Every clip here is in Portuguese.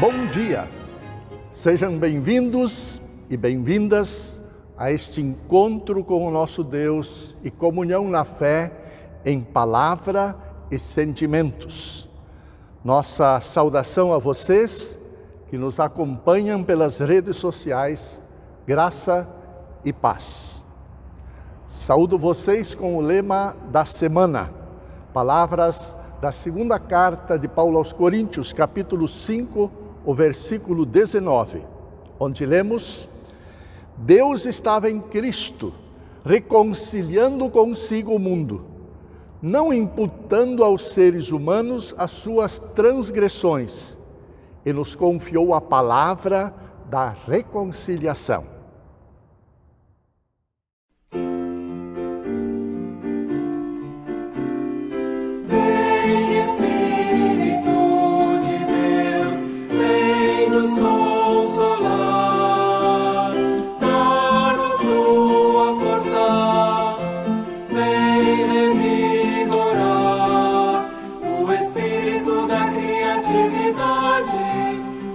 Bom dia! Sejam bem-vindos e bem-vindas a este encontro com o nosso Deus e comunhão na fé em palavra e sentimentos. Nossa saudação a vocês que nos acompanham pelas redes sociais, graça e paz. Saúdo vocês com o lema da semana, palavras da segunda carta de Paulo aos Coríntios, capítulo 5, o versículo 19, onde lemos: Deus estava em Cristo, reconciliando consigo o mundo, não imputando aos seres humanos as suas transgressões, e nos confiou a palavra da reconciliação. Nos consolar, dá-nos tua força, vem revigorar o espírito da criatividade,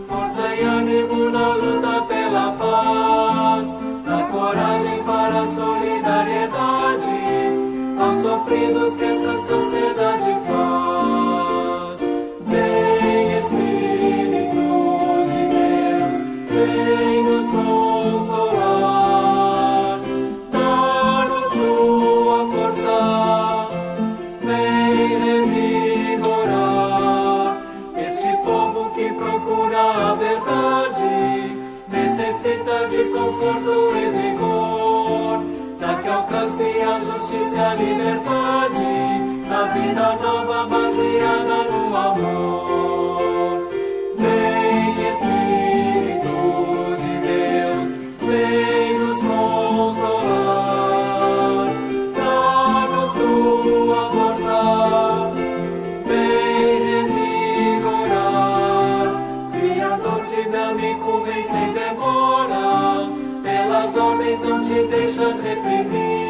força e ânimo na luta pela paz, dá coragem para a solidariedade aos sofridos que esta sociedade faz. Vem Espírito, vem nos consolar, dá-nos tua força, vem revigorar este povo que procura a verdade, necessita de conforto e vigor, da que alcance a justiça e a liberdade, da vida nova baseada no amor. Vem Espírito, vem nos consolar, dá-nos tua força, vem revigorar. Criador dinâmico, vem sem demora, pelas ordens não te deixas reprimir.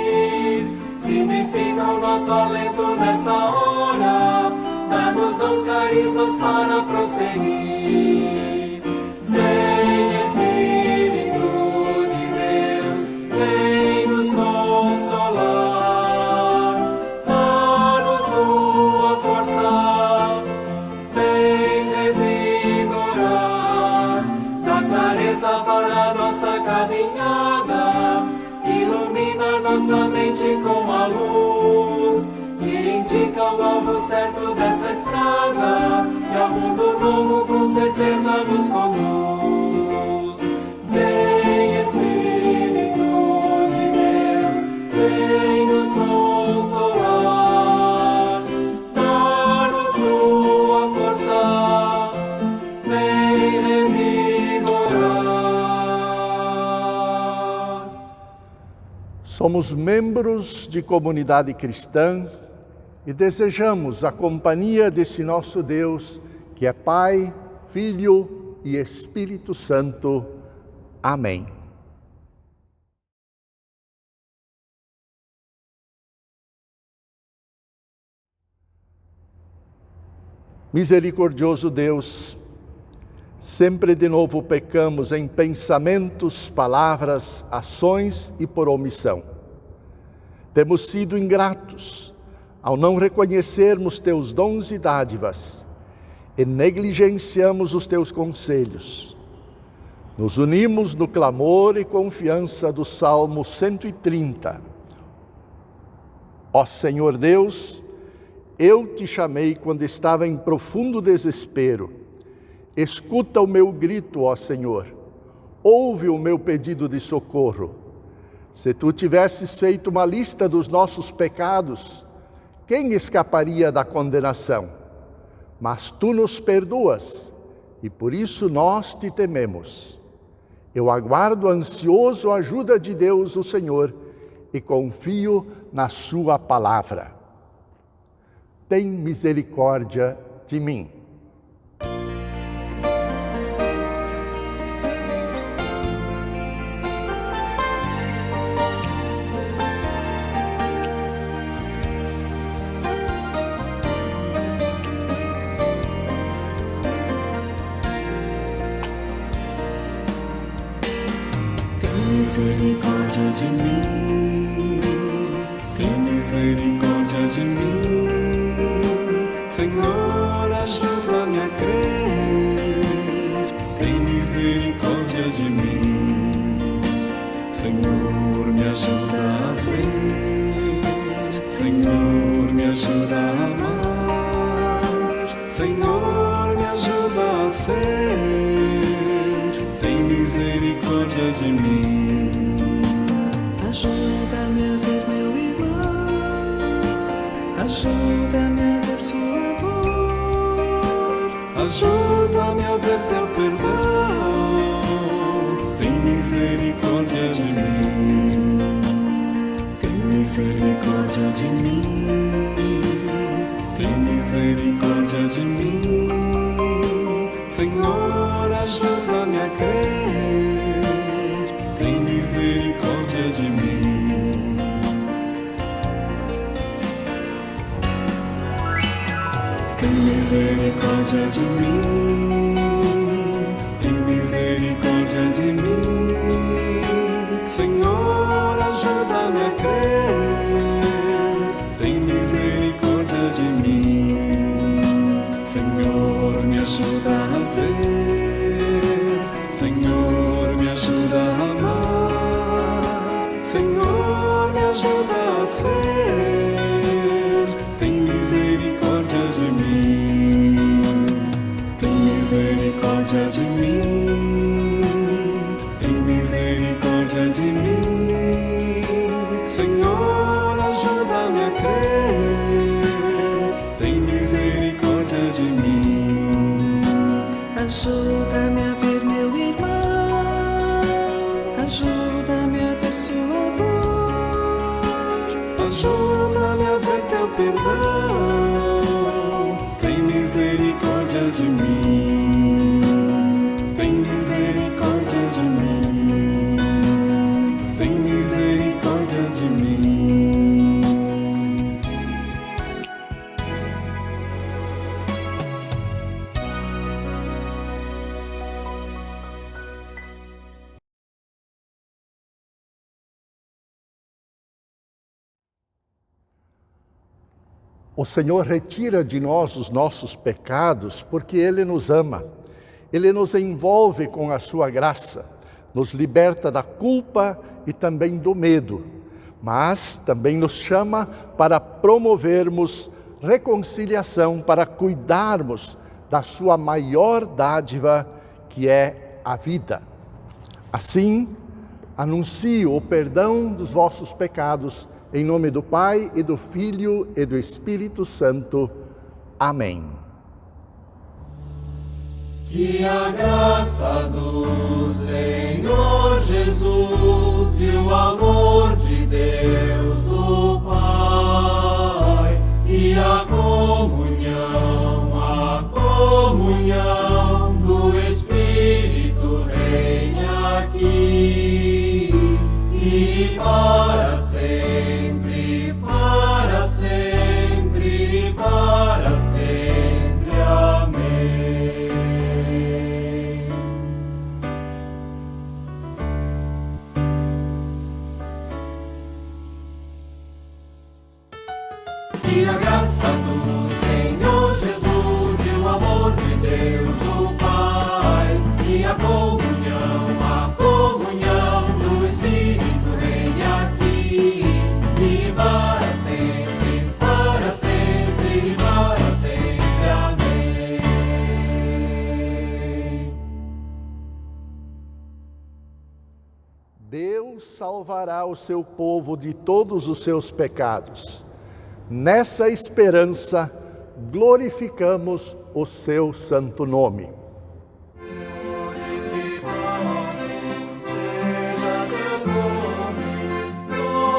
Vivifica o nosso alento nesta hora, dá-nos dons carismas para prosseguir. Vem Espírito, vem nos consolar, dá-nos tua força, vem revigorar, dá clareza para a nossa caminhada, ilumina nossa mente com a luz, e indica o alvo certo desta estrada, e ao mundo novo com certeza nos conduz. Vem Espírito, vem nos consolar, dá-nos tua força, vem revigorar. Somos membros de comunidade cristã e desejamos a companhia desse nosso Deus, que é Pai, Filho e Espírito Santo. Amém. Misericordioso Deus, sempre de novo pecamos em pensamentos, palavras, ações e por omissão. Temos sido ingratos ao não reconhecermos teus dons e dádivas e negligenciamos os teus conselhos. Nos unimos no clamor e confiança do Salmo 130. Ó Senhor Deus, eu te chamei quando estava em profundo desespero. Escuta o meu grito, ó Senhor. Ouve o meu pedido de socorro. Se tu tivesses feito uma lista dos nossos pecados, quem escaparia da condenação? Mas tu nos perdoas, e por isso nós te tememos. Eu aguardo ansioso a ajuda de Deus, o Senhor, e confio na sua palavra. Tem misericórdia de mim. misericórdia de mim, tem misericórdia de mim. Senhor, ajuda-me a crer, tem misericórdia de mim. Senhor, me ajuda a ver, Senhor, me ajuda a amar, Senhor, me ajuda a ser, tem misericórdia de mim. Ajuda-me a ver meu irmão, ajuda-me a ver sua dor, ajuda-me a ver teu perdão, tem misericórdia de mim, tem misericórdia de mim, tem misericórdia de mim. Senhor, ajuda-me a crer, tem misericórdia de mim. Tem misericórdia de mim, tem misericórdia de mim. Senhor, ajuda-me a crer, tem misericórdia de mim. Senhor, me ajuda a ver, Senhor, me ajuda a amar, Senhor, me ajuda a ser, tem misericórdia de mim, tem misericórdia de mim, tem misericórdia de mim. Senhor, ajuda-me a crer, tem misericórdia de mim. Ajuda-me a ver meu irmão, ajuda-me a ver sua dor, ajuda-me a ver teu perdão, tem misericórdia de mim, tem misericórdia de mim, tem misericórdia de mim. O Senhor retira de nós os nossos pecados porque Ele nos ama. Ele nos envolve com a sua graça, nos liberta da culpa e também do medo, mas também nos chama para promovermos reconciliação, para cuidarmos da sua maior dádiva, que é a vida. Assim, anuncio o perdão dos vossos pecados, em nome do Pai, e do Filho, e do Espírito Santo. Amém. Que a graça do Senhor Jesus e o amor de Deus, o Pai, e a comunhão do Espírito reine aqui e para sempre, para sempre, para sempre. Amém. Que a graça do Senhor Jesus e o amor de Deus, o Pai, e a comunhão do Espírito reine aqui e para sempre, para sempre, para sempre. Amém. Deus salvará o seu povo de todos os seus pecados. Nessa esperança, glorificamos o seu santo nome. Glorificado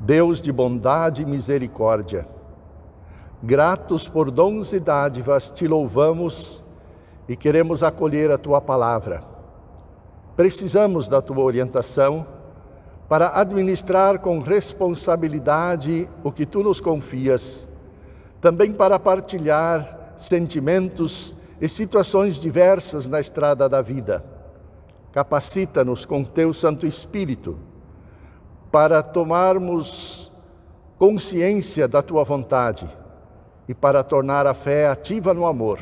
Deus de bondade e misericórdia, gratos por dons e dádivas, te louvamos e queremos acolher a tua palavra. Precisamos da tua orientação para administrar com responsabilidade o que tu nos confias, também para partilhar sentimentos e situações diversas na estrada da vida. Capacita-nos com teu Santo Espírito para tomarmos consciência da tua vontade e para tornar a fé ativa no amor.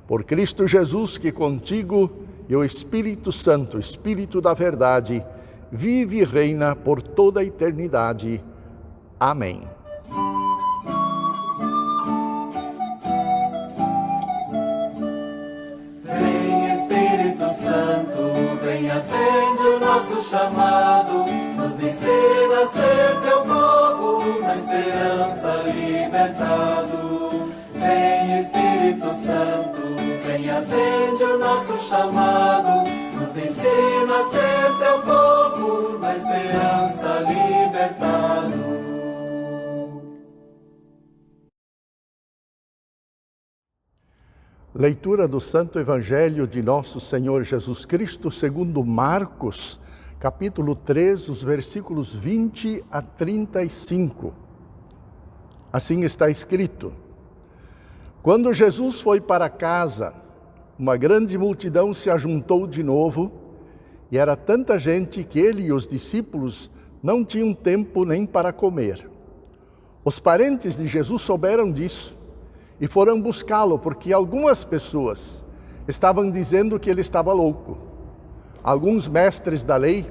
Por Cristo Jesus, que contigo e o Espírito Santo, Espírito da verdade, vive e reina por toda a eternidade. Amém. Vem Espírito Santo, vem atende o nosso chamado, nos ensina a ser teu povo, na esperança libertado. Vem Espírito Santo, vem atende o nosso chamado, nos ensina a ser teu povo, na esperança libertado. Leitura do Santo Evangelho de Nosso Senhor Jesus Cristo segundo Marcos, capítulo 3, os versículos 20 a 35. Assim está escrito: Quando Jesus foi para casa, uma grande multidão se ajuntou de novo, e era tanta gente que ele e os discípulos não tinham tempo nem para comer. Os parentes de Jesus souberam disso e foram buscá-lo, porque algumas pessoas estavam dizendo que ele estava louco. Alguns mestres da lei,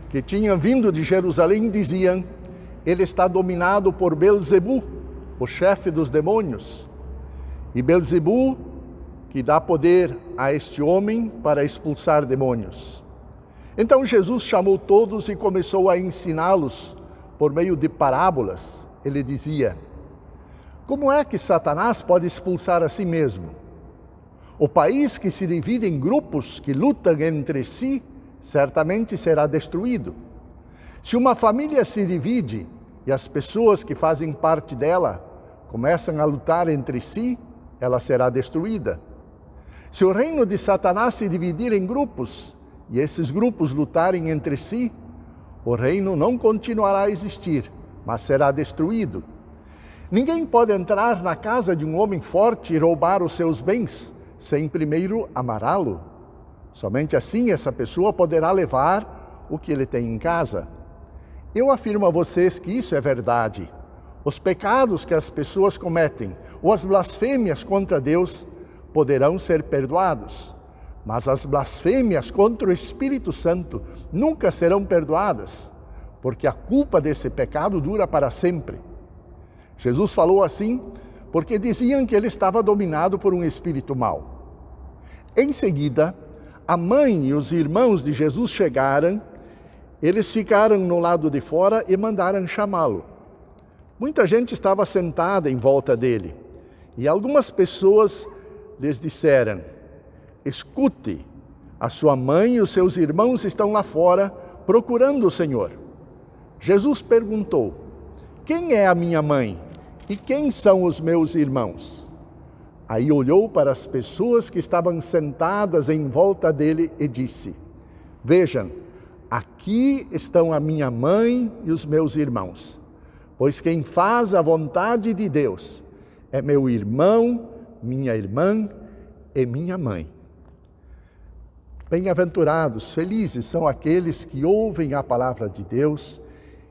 que tinham vindo de Jerusalém, diziam: ele está dominado por Belzebu, o chefe dos demônios. E Belzebu, que dá poder a este homem para expulsar demônios. Então Jesus chamou todos e começou a ensiná-los por meio de parábolas. Ele dizia: como é que Satanás pode expulsar a si mesmo? O país que se divide em grupos que lutam entre si, certamente será destruído. Se uma família se divide e as pessoas que fazem parte dela começam a lutar entre si, ela será destruída. Se o reino de Satanás se dividir em grupos e esses grupos lutarem entre si, o reino não continuará a existir, mas será destruído. Ninguém pode entrar na casa de um homem forte e roubar os seus bens, sem primeiro amará-lo. Somente assim essa pessoa poderá levar o que ele tem em casa. Eu afirmo a vocês que isso é verdade. Os pecados que as pessoas cometem, ou as blasfêmias contra Deus, poderão ser perdoados. Mas as blasfêmias contra o Espírito Santo nunca serão perdoadas, porque a culpa desse pecado dura para sempre. Jesus falou assim porque diziam que ele estava dominado por um espírito mau. Em seguida, a mãe e os irmãos de Jesus chegaram, eles ficaram no lado de fora e mandaram chamá-lo. Muita gente estava sentada em volta dele, e algumas pessoas lhes disseram: escute, a sua mãe e os seus irmãos estão lá fora procurando o Senhor. Jesus perguntou: quem é a minha mãe e quem são os meus irmãos? Aí olhou para as pessoas que estavam sentadas em volta dele e disse: vejam, aqui estão a minha mãe e os meus irmãos, pois quem faz a vontade de Deus é meu irmão, minha irmã e minha mãe. Bem-aventurados, felizes são aqueles que ouvem a palavra de Deus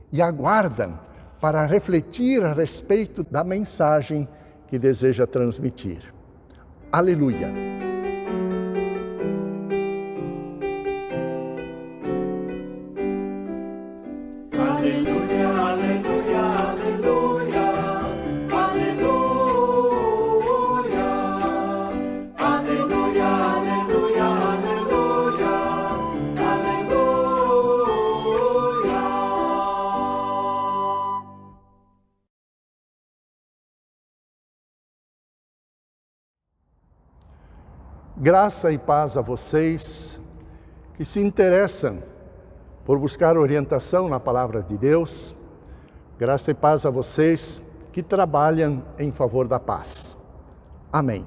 e aguardam para refletir a respeito da mensagem que deseja transmitir. Aleluia! Aleluia, aleluia, aleluia, aleluia, aleluia, aleluia, aleluia, aleluia. Graça e paz a vocês que se interessam por buscar orientação na palavra de Deus, Graça e paz a vocês que trabalham em favor da paz. Amém.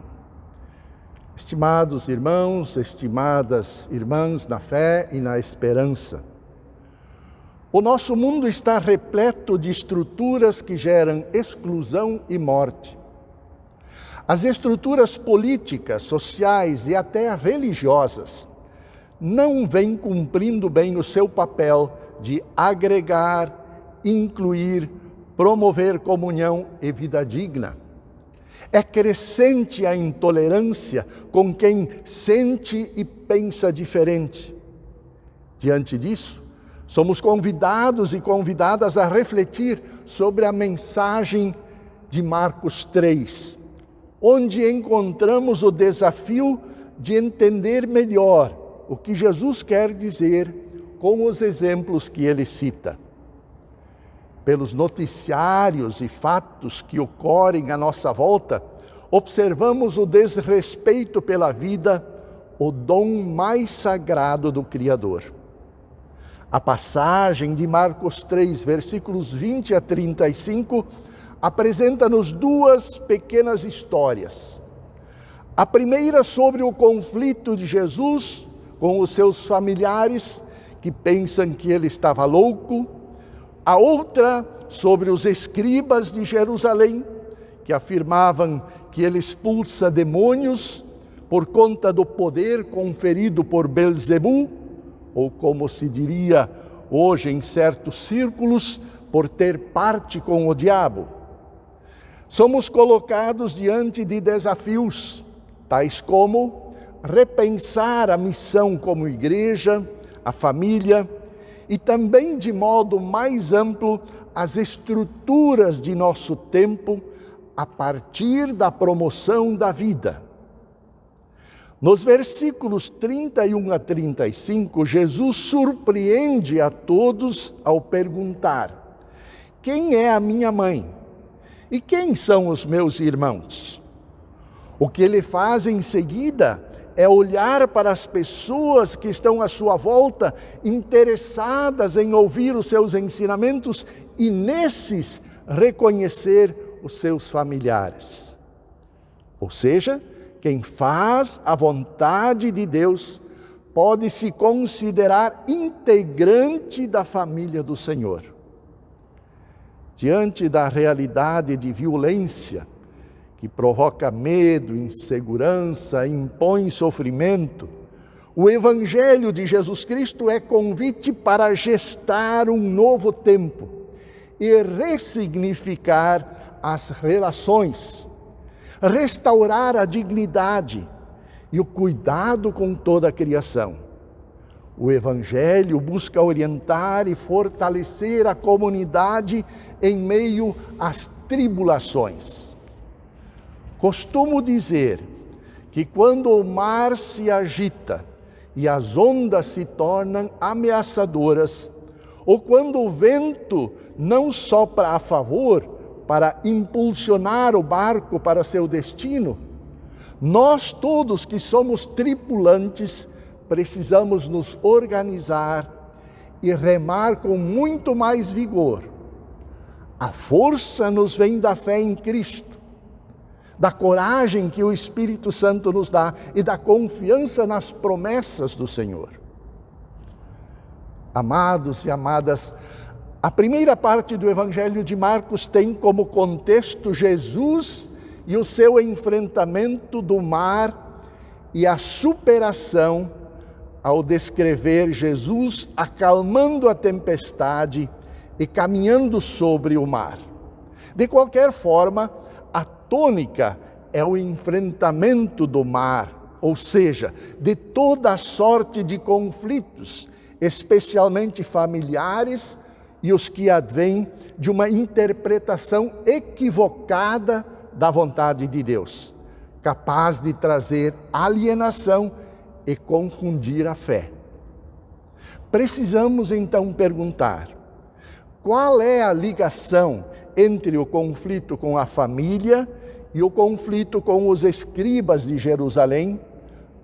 Estimados irmãos, estimadas irmãs na fé e na esperança, o nosso mundo está repleto de estruturas que geram exclusão e morte. As estruturas políticas, sociais e até religiosas não vêm cumprindo bem o seu papel de agregar, incluir, promover comunhão e vida digna. É crescente a intolerância com quem sente e pensa diferente. Diante disso, somos convidados e convidadas a refletir sobre a mensagem de Marcos 3, onde encontramos o desafio de entender melhor o que Jesus quer dizer com os exemplos que ele cita. Pelos noticiários e fatos que ocorrem à nossa volta, observamos o desrespeito pela vida, o dom mais sagrado do Criador. A passagem de Marcos 3, versículos 20 a 35, apresenta-nos duas pequenas histórias. A primeira sobre o conflito de Jesus com os seus familiares, que pensam que ele estava louco. A outra sobre os escribas de Jerusalém, que afirmavam que ele expulsa demônios por conta do poder conferido por Belzebu, ou como se diria hoje em certos círculos, por ter parte com o diabo. Somos colocados diante de desafios, tais como repensar a missão como igreja, a família, e também, de modo mais amplo, as estruturas de nosso tempo a partir da promoção da vida. Nos versículos 31 a 35, Jesus surpreende a todos ao perguntar: quem é a minha mãe? E quem são os meus irmãos? O que ele faz em seguida é olhar para as pessoas que estão à sua volta, interessadas em ouvir os seus ensinamentos e nesses reconhecer os seus familiares. Ou seja, quem faz a vontade de Deus pode se considerar integrante da família do Senhor. Diante da realidade de violência, que provoca medo, insegurança, impõe sofrimento, o Evangelho de Jesus Cristo é convite para gestar um novo tempo e ressignificar as relações, restaurar a dignidade e o cuidado com toda a criação. O Evangelho busca orientar e fortalecer a comunidade em meio às tribulações. Costumo dizer que quando o mar se agita e as ondas se tornam ameaçadoras, ou quando o vento não sopra a favor para impulsionar o barco para seu destino, nós todos que somos tripulantes precisamos nos organizar e remar com muito mais vigor. A força nos vem da fé em Cristo, da coragem que o Espírito Santo nos dá e da confiança nas promessas do Senhor. Amados e amadas, a primeira parte do Evangelho de Marcos tem como contexto Jesus e o seu enfrentamento do mar e a superação ao descrever Jesus acalmando a tempestade e caminhando sobre o mar. De qualquer forma, a tônica é o enfrentamento do mar, ou seja, de toda a sorte de conflitos, especialmente familiares e os que advêm de uma interpretação equivocada da vontade de Deus, capaz de trazer alienação e confundir a fé. Precisamos então perguntar: qual é a ligação entre o conflito com a família e o conflito com os escribas de Jerusalém,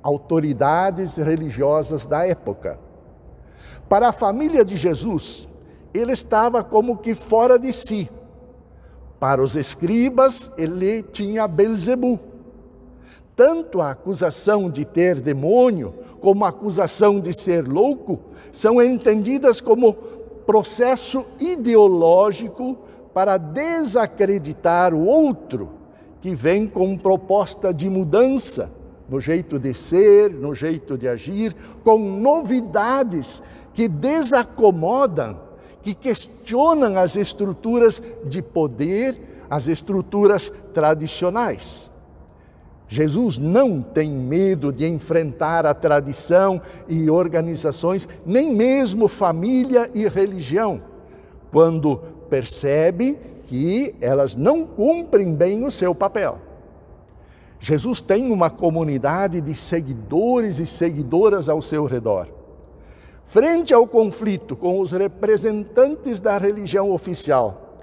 autoridades religiosas da época? Para a família de Jesus, ele estava como que fora de si. Para os escribas, ele tinha Belzebu. Tanto a acusação de ter demônio, como a acusação de ser louco, são entendidas como processo ideológico para desacreditar o outro, que vem com proposta de mudança no jeito de ser, no jeito de agir, com novidades que desacomodam, que questionam as estruturas de poder, as estruturas tradicionais. Jesus não tem medo de enfrentar a tradição e organizações, nem mesmo família e religião, quando percebe que elas não cumprem bem o seu papel. Jesus tem uma comunidade de seguidores e seguidoras ao seu redor. Frente ao conflito com os representantes da religião oficial,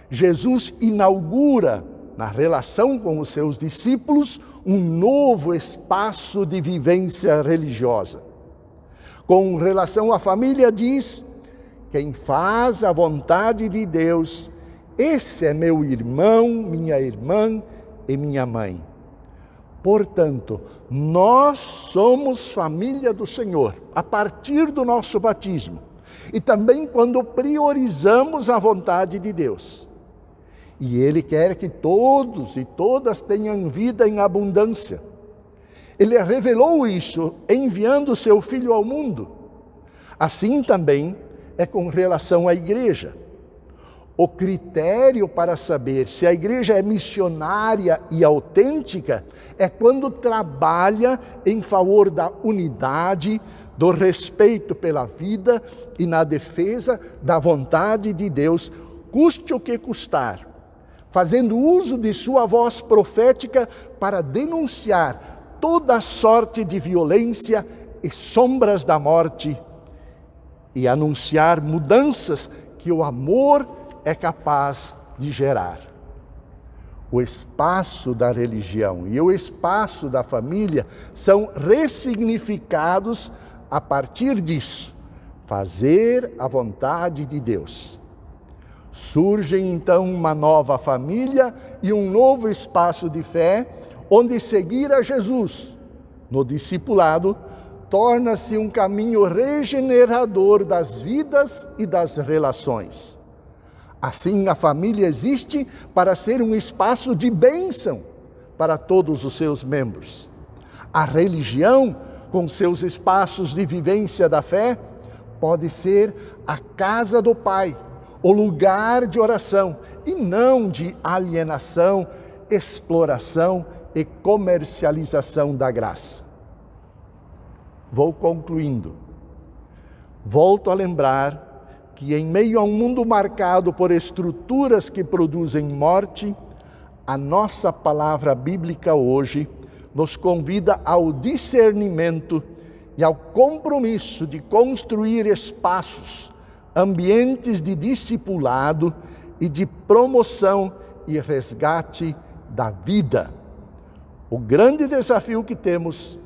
Jesus inaugura, na relação com os seus discípulos, um novo espaço de vivência religiosa. Com relação à família, diz: quem faz a vontade de Deus, esse é meu irmão, minha irmã e minha mãe. Portanto, nós somos família do Senhor, a partir do nosso batismo, e também quando priorizamos a vontade de Deus. E Ele quer que todos e todas tenham vida em abundância. Ele revelou isso enviando seu Filho ao mundo. Assim também é com relação à igreja. O critério para saber se a igreja é missionária e autêntica é quando trabalha em favor da unidade, do respeito pela vida e na defesa da vontade de Deus, custe o que custar, fazendo uso de sua voz profética para denunciar toda sorte de violência e sombras da morte e anunciar mudanças que o amor é capaz de gerar. O espaço da religião e o espaço da família são ressignificados a partir disso, fazer a vontade de Deus. Surge então uma nova família e um novo espaço de fé, onde seguir a Jesus no discipulado torna-se um caminho regenerador das vidas e das relações. Assim, a família existe para ser um espaço de bênção para todos os seus membros. A religião, com seus espaços de vivência da fé, pode ser a casa do Pai, o lugar de oração, e não de alienação, exploração e comercialização da graça. Vou concluindo. Volto a lembrar que em meio a um mundo marcado por estruturas que produzem morte, a nossa palavra bíblica hoje nos convida ao discernimento e ao compromisso de construir espaços, ambientes de discipulado e de promoção e resgate da vida. O grande desafio que temos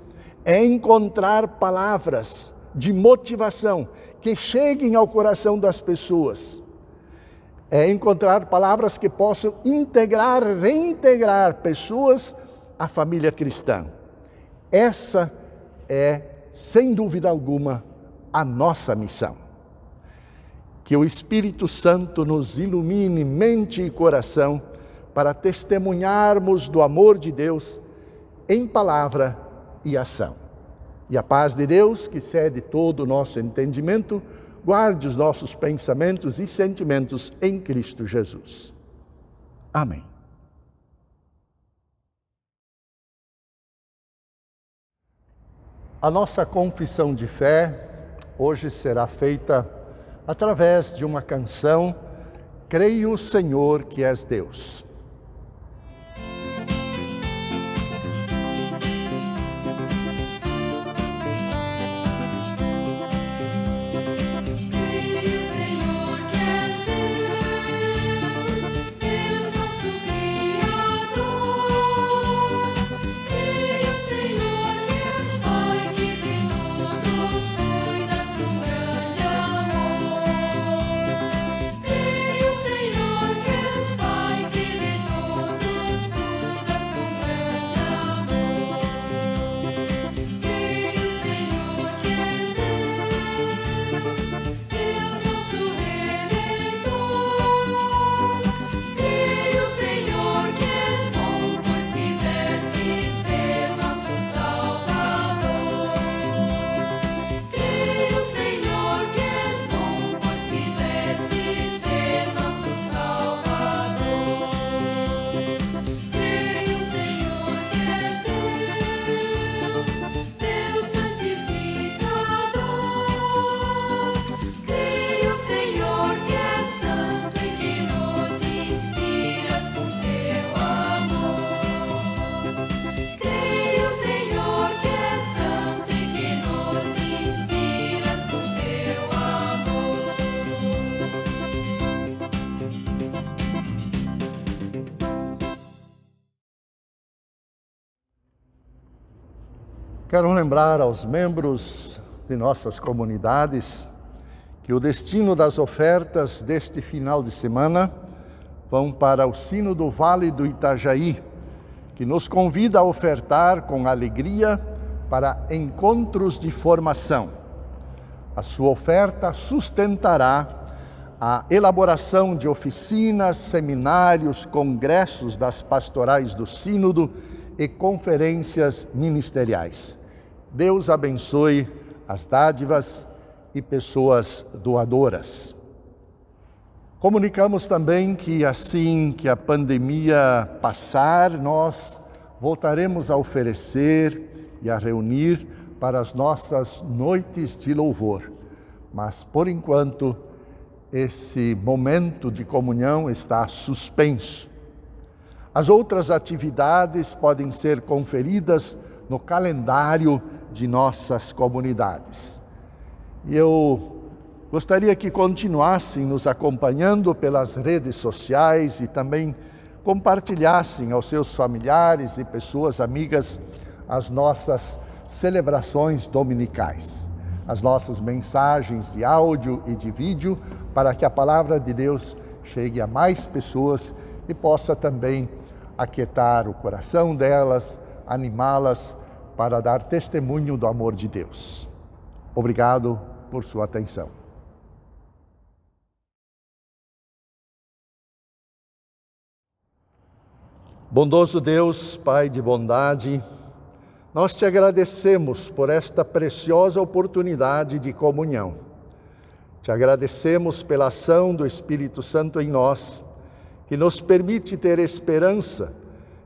é encontrar palavras de motivação que cheguem ao coração das pessoas. É encontrar palavras que possam integrar, reintegrar pessoas à família cristã. Essa é, sem dúvida alguma, a nossa missão. Que o Espírito Santo nos ilumine mente e coração para testemunharmos do amor de Deus em palavra e ação. E a paz de Deus, que excede todo o nosso entendimento, guarde os nossos pensamentos e sentimentos em Cristo Jesus. Amém. A nossa confissão de fé hoje será feita através de uma canção, Creio, Senhor, que és Deus. Quero lembrar aos membros de nossas comunidades que o destino das ofertas deste final de semana vão para o Sino do Vale do Itajaí, que nos convida a ofertar com alegria para encontros de formação. A sua oferta sustentará a elaboração de oficinas, seminários, congressos das pastorais do Sínodo e conferências ministeriais. Deus abençoe as dádivas e pessoas doadoras. Comunicamos também que assim que a pandemia passar, nós voltaremos a oferecer e a reunir para as nossas noites de louvor. Mas, por enquanto, esse momento de comunhão está suspenso. As outras atividades podem ser conferidas no calendário de nossas comunidades. E eu gostaria que continuassem nos acompanhando pelas redes sociais e também compartilhassem aos seus familiares e pessoas amigas as nossas celebrações dominicais, as nossas mensagens de áudio e de vídeo, para que a palavra de Deus chegue a mais pessoas e possa também aquietar o coração delas, animá-las para dar testemunho do amor de Deus. Obrigado por sua atenção. Bondoso Deus, Pai de bondade, nós te agradecemos por esta preciosa oportunidade de comunhão. Te agradecemos pela ação do Espírito Santo em nós, que nos permite ter esperança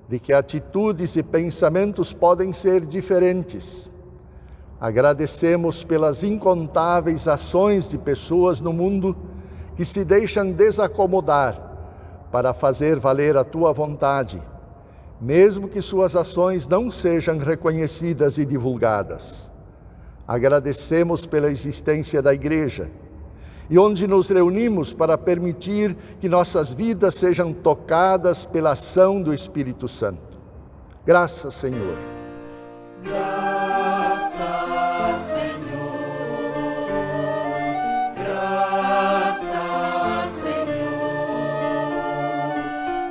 de que atitudes e pensamentos podem ser diferentes. Agradecemos pelas incontáveis ações de pessoas no mundo que se deixam desacomodar para fazer valer a tua vontade, mesmo que suas ações não sejam reconhecidas e divulgadas. Agradecemos pela existência da Igreja, e onde nos reunimos para permitir que nossas vidas sejam tocadas pela ação do Espírito Santo. Graças, Senhor. Graças, Senhor. Graças, Senhor.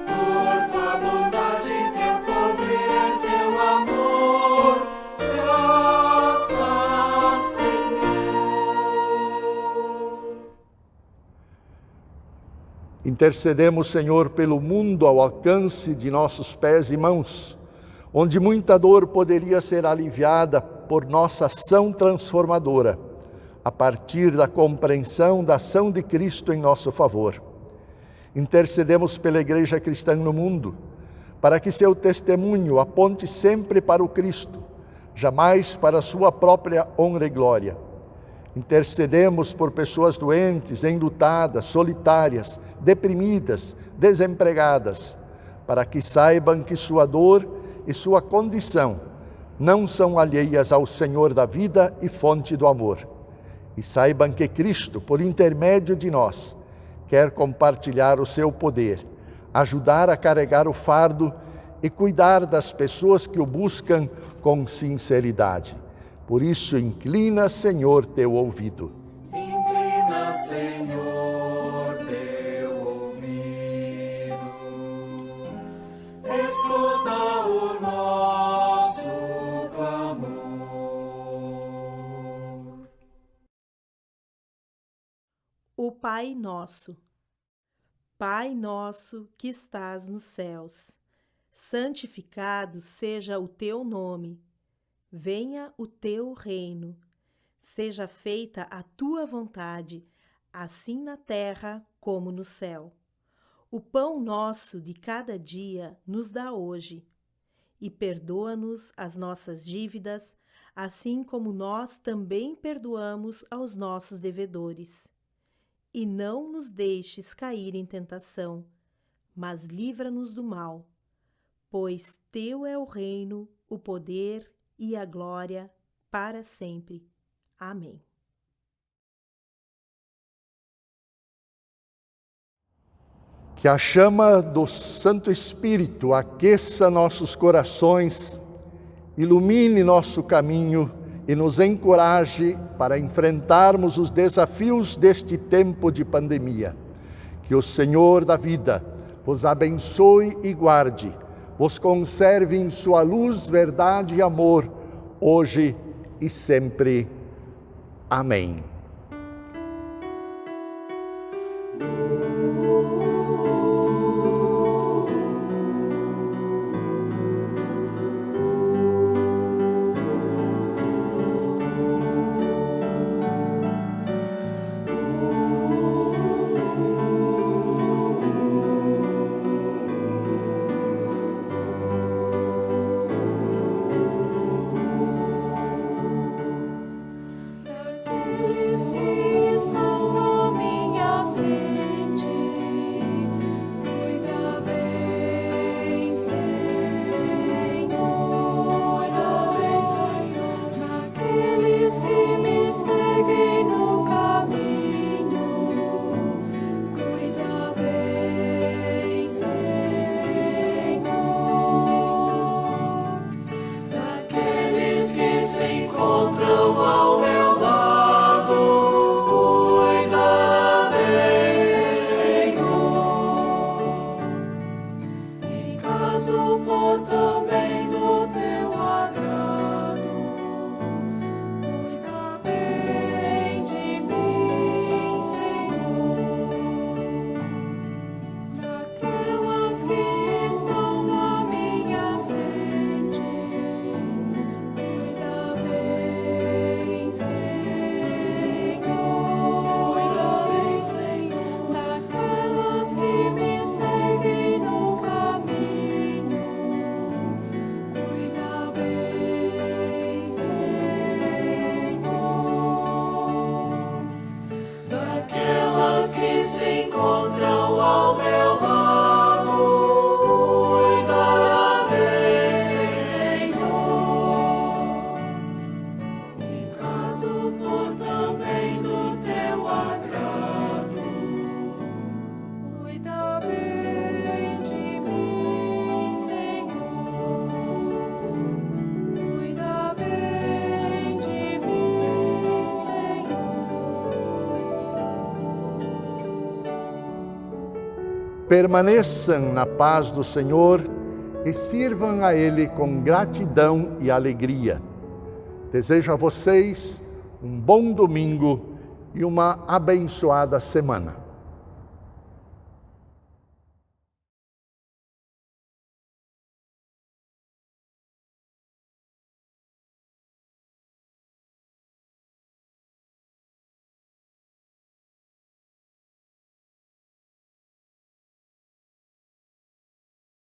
Por tua bondade, teu poder, teu amor. Graças, Senhor. Intercedemos, Senhor, pelo mundo ao alcance de nossos pés e mãos, onde muita dor poderia ser aliviada por nossa ação transformadora, a partir da compreensão da ação de Cristo em nosso favor. Intercedemos pela Igreja cristã no mundo, para que seu testemunho aponte sempre para o Cristo, jamais para a sua própria honra e glória. Intercedemos por pessoas doentes, enlutadas, solitárias, deprimidas, desempregadas, para que saibam que sua dor e sua condição não são alheias ao Senhor da vida e fonte do amor. E saibam que Cristo, por intermédio de nós, quer compartilhar o seu poder, ajudar a carregar o fardo e cuidar das pessoas que o buscam com sinceridade. Por isso, inclina, Senhor, teu ouvido. Inclina, Senhor, teu ouvido. Escuta o nosso clamor. O Pai Nosso. Pai nosso que estás nos céus, santificado seja o teu nome. Venha o teu reino, seja feita a tua vontade, assim na terra como no céu. O pão nosso de cada dia nos dá hoje, e perdoa-nos as nossas dívidas, assim como nós também perdoamos aos nossos devedores. E não nos deixes cair em tentação, mas livra-nos do mal, pois teu é o reino, o poder e a glória para sempre. Amém. Que a chama do Santo Espírito aqueça nossos corações ilumine nosso caminho e nos encoraje para enfrentarmos os desafios deste tempo de pandemia. Que o Senhor da vida vos abençoe e guarde, vos conserve em sua luz, verdade e amor, hoje e sempre. Amém. Permaneçam na paz do Senhor e sirvam a Ele com gratidão e alegria. Desejo a vocês um bom domingo e uma abençoada semana.